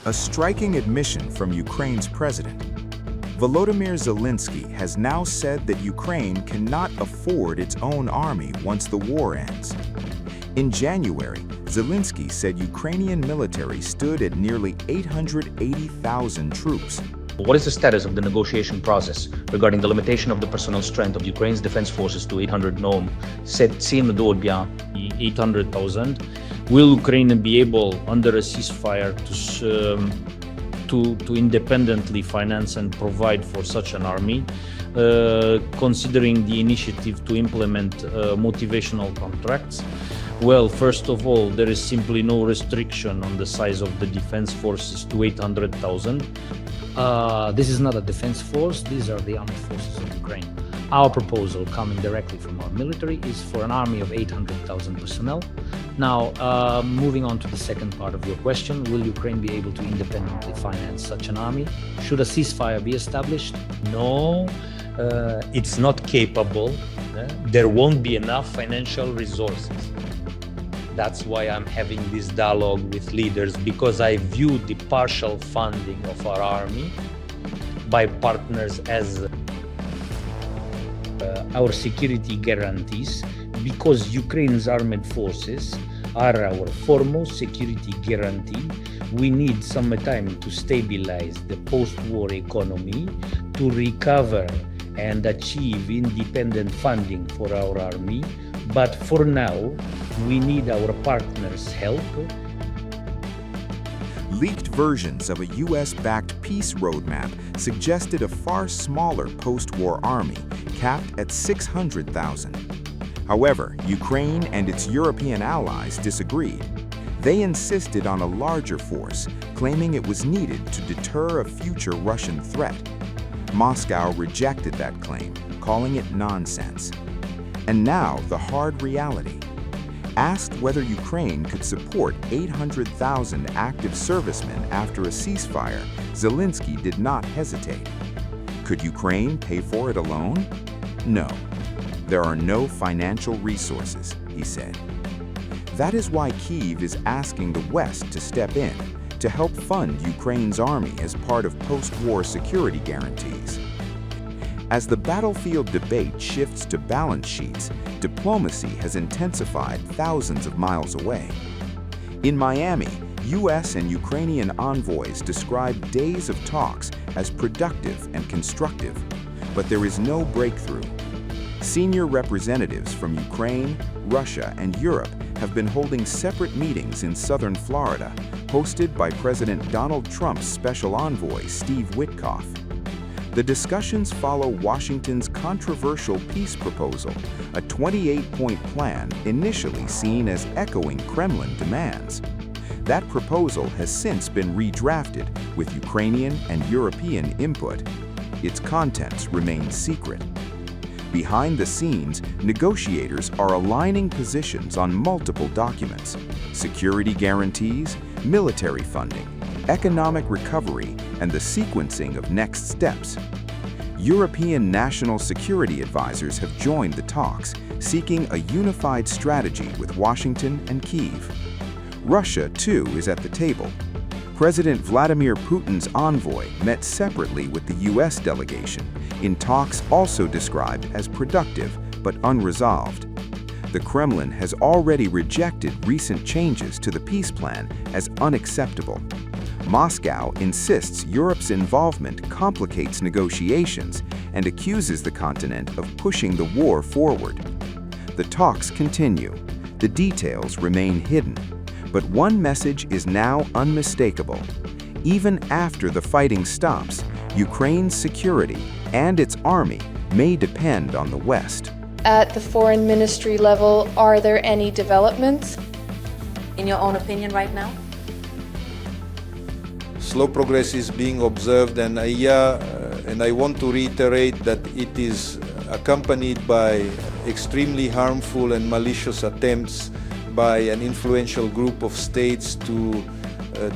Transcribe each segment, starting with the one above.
A striking admission from Ukraine's president. Volodymyr Zelensky has now said that Ukraine cannot afford its own army once the war ends. In January, Zelensky said Ukrainian military stood at nearly 880,000 troops. What is the status of the negotiation process regarding the limitation of the personnel strength of Ukraine's defense forces to 800 новым? Цим до 800,000. Will Ukraine be able, under a ceasefire, to independently finance and provide for such an army, considering the initiative to implement motivational contracts? Well, first of all, there is simply no restriction on the size of the defense forces to 800,000. This is not a defense force, these are the armed forces of Ukraine. Our proposal, coming directly from our military, is for an army of 800,000 personnel. Now, moving on to the second part of your question, will Ukraine be able to independently finance such an army? Should a ceasefire be established? No, it's not capable. There won't be enough financial resources. That's why I'm having this dialogue with leaders, because I view the partial funding of our army by partners as our security guarantees, because Ukraine's armed forces are our foremost security guarantee. We need some time to stabilize the post-war economy, to recover and achieve independent funding for our army. But for now, we need our partners' help. Leaked versions of a US-backed peace roadmap suggested a far smaller post-war army, capped at 600,000. However, Ukraine and its European allies disagreed. They insisted on a larger force, claiming it was needed to deter a future Russian threat. Moscow rejected that claim, calling it nonsense. And now, the hard reality. Asked whether Ukraine could support 800,000 active servicemen after a ceasefire, Zelensky did not hesitate. Could Ukraine pay for it alone? No. There are no financial resources, he said. That is why Kyiv is asking the West to step in, to help fund Ukraine's army as part of post-war security guarantees. As the battlefield debate shifts to balance sheets, diplomacy has intensified thousands of miles away. In Miami, US and Ukrainian envoys described days of talks as productive and constructive, but there is no breakthrough. Senior representatives from Ukraine, Russia, and Europe have been holding separate meetings in southern Florida, hosted by President Donald Trump's special envoy, Steve Witkoff. The discussions follow Washington's controversial peace proposal, a 28-point plan initially seen as echoing Kremlin demands. That proposal has since been redrafted with Ukrainian and European input. Its contents remain secret. Behind the scenes, negotiators are aligning positions on multiple documents: security guarantees, military funding, economic recovery, and the sequencing of next steps. European national security advisors have joined the talks, seeking a unified strategy with Washington and Kyiv. Russia, too, is at the table. President Vladimir Putin's envoy met separately with the U.S. delegation in talks also described as productive but unresolved. The Kremlin has already rejected recent changes to the peace plan as unacceptable. Moscow insists Europe's involvement complicates negotiations and accuses the continent of pushing the war forward. The talks continue. The details remain hidden. But one message is now unmistakable. Even after the fighting stops, Ukraine's security and its army may depend on the West. At the foreign ministry level, are there any developments? In your own opinion right now? Slow progress is being observed, and I want to reiterate that it is accompanied by extremely harmful and malicious attempts by an influential group of states to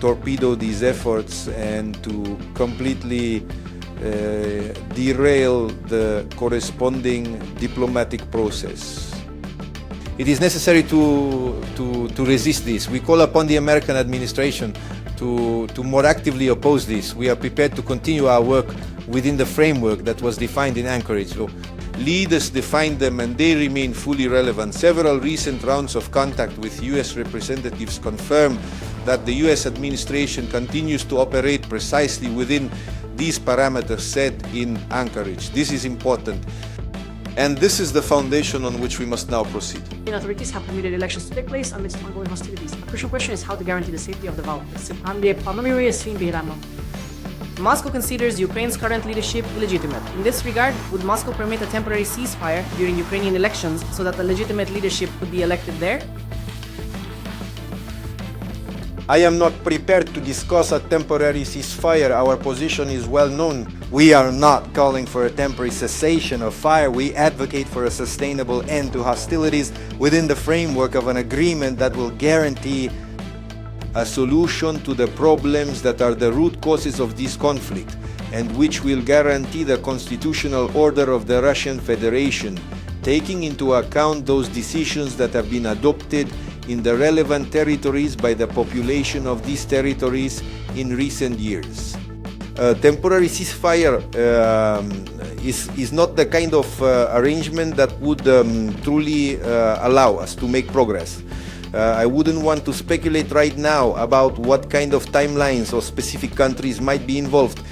torpedo these efforts and to completely derail the corresponding diplomatic process. It is necessary to resist this. We call upon the American administration to more actively oppose this. We are prepared to continue our work within the framework that was defined in Anchorage. So, leaders defined them and they remain fully relevant. Several recent rounds of contact with US representatives confirm that the US administration continues to operate precisely within these parameters set in Anchorage. This is important. And this is the foundation on which we must now proceed. Authorities have permitted elections to take place amidst ongoing hostilities. A crucial question is how to guarantee the safety of the vote. Moscow considers Ukraine's current leadership illegitimate. In this regard, would Moscow permit a temporary ceasefire during Ukrainian elections so that the legitimate leadership could be elected there? I am not prepared to discuss a temporary ceasefire. Our position is well known. We are not calling for a temporary cessation of fire. We advocate for a sustainable end to hostilities within the framework of an agreement that will guarantee a solution to the problems that are the root causes of this conflict and which will guarantee the constitutional order of the Russian Federation, taking into account those decisions that have been adopted in the relevant territories by the population of these territories in recent years. A temporary ceasefire is not the kind of arrangement that would truly allow us to make progress. I wouldn't want to speculate right now about what kind of timelines or specific countries might be involved.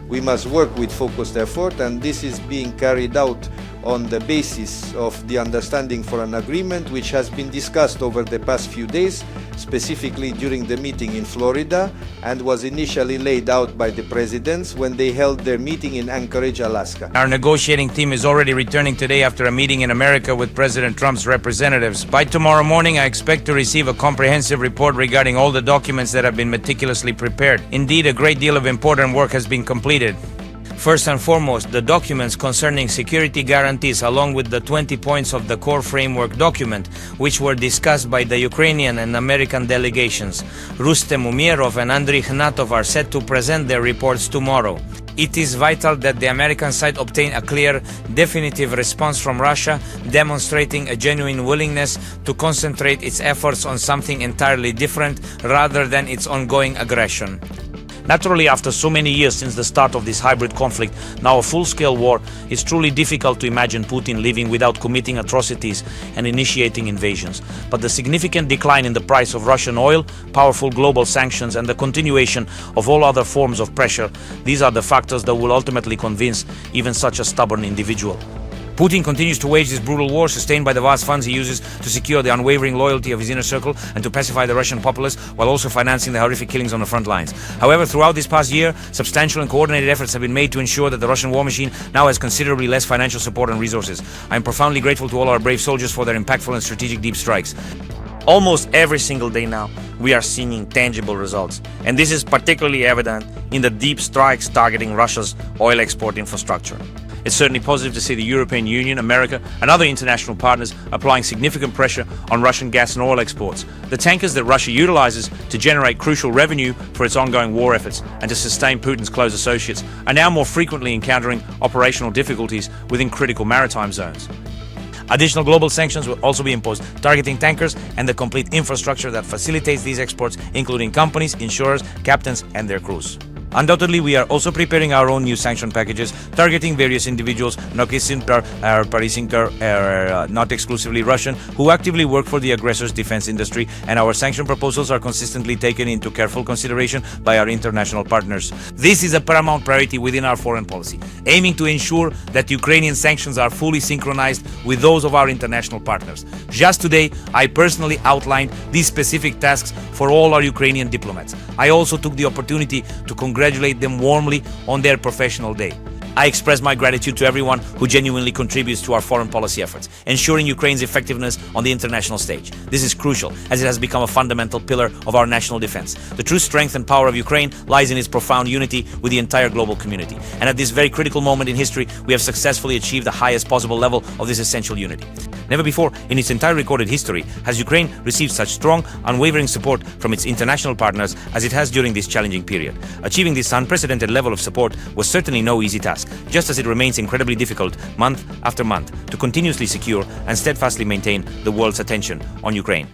We must work with focused effort, and this is being carried out on the basis of the understanding for an agreement which has been discussed over the past few days, specifically during the meeting in Florida, and was initially laid out by the presidents when they held their meeting in Anchorage, Alaska. Our negotiating team is already returning today after a meeting in America with President Trump's representatives. By tomorrow morning, I expect to receive a comprehensive report regarding all the documents that have been meticulously prepared. Indeed, a great deal of important work has been completed. First and foremost, the documents concerning security guarantees, along with the 20 points of the core framework document, which were discussed by the Ukrainian and American delegations. Rustem Umerov and Andriy Khnatov are set to present their reports tomorrow. It is vital that the American side obtain a clear, definitive response from Russia, demonstrating a genuine willingness to concentrate its efforts on something entirely different rather than its ongoing aggression. Naturally, after so many years since the start of this hybrid conflict, now a full-scale war, it's truly difficult to imagine Putin living without committing atrocities and initiating invasions. But the significant decline in the price of Russian oil, powerful global sanctions, and the continuation of all other forms of pressure, these are the factors that will ultimately convince even such a stubborn individual. Putin continues to wage this brutal war, sustained by the vast funds he uses to secure the unwavering loyalty of his inner circle and to pacify the Russian populace, while also financing the horrific killings on the front lines. However, throughout this past year, substantial and coordinated efforts have been made to ensure that the Russian war machine now has considerably less financial support and resources. I am profoundly grateful to all our brave soldiers for their impactful and strategic deep strikes. Almost every single day now, we are seeing tangible results. And this is particularly evident in the deep strikes targeting Russia's oil export infrastructure. It's certainly positive to see the European Union, America, and other international partners applying significant pressure on Russian gas and oil exports. The tankers that Russia utilizes to generate crucial revenue for its ongoing war efforts and to sustain Putin's close associates are now more frequently encountering operational difficulties within critical maritime zones. Additional global sanctions will also be imposed, targeting tankers and the complete infrastructure that facilitates these exports, including companies, insurers, captains, and their crews. Undoubtedly, we are also preparing our own new sanction packages, targeting various individuals, not exclusively Russian, who actively work for the aggressor's defense industry, and our sanction proposals are consistently taken into careful consideration by our international partners. This is a paramount priority within our foreign policy, aiming to ensure that Ukrainian sanctions are fully synchronized with those of our international partners. Just today, I personally outlined these specific tasks for all our Ukrainian diplomats. I also took the opportunity to congratulate them warmly on their professional day. I express my gratitude to everyone who genuinely contributes to our foreign policy efforts, ensuring Ukraine's effectiveness on the international stage. This is crucial, as it has become a fundamental pillar of our national defense. The true strength and power of Ukraine lies in its profound unity with the entire global community. And at this very critical moment in history, we have successfully achieved the highest possible level of this essential unity. Never before in its entire recorded history has Ukraine received such strong, unwavering support from its international partners as it has during this challenging period. Achieving this unprecedented level of support was certainly no easy task, just as it remains incredibly difficult month after month to continuously secure and steadfastly maintain the world's attention on Ukraine.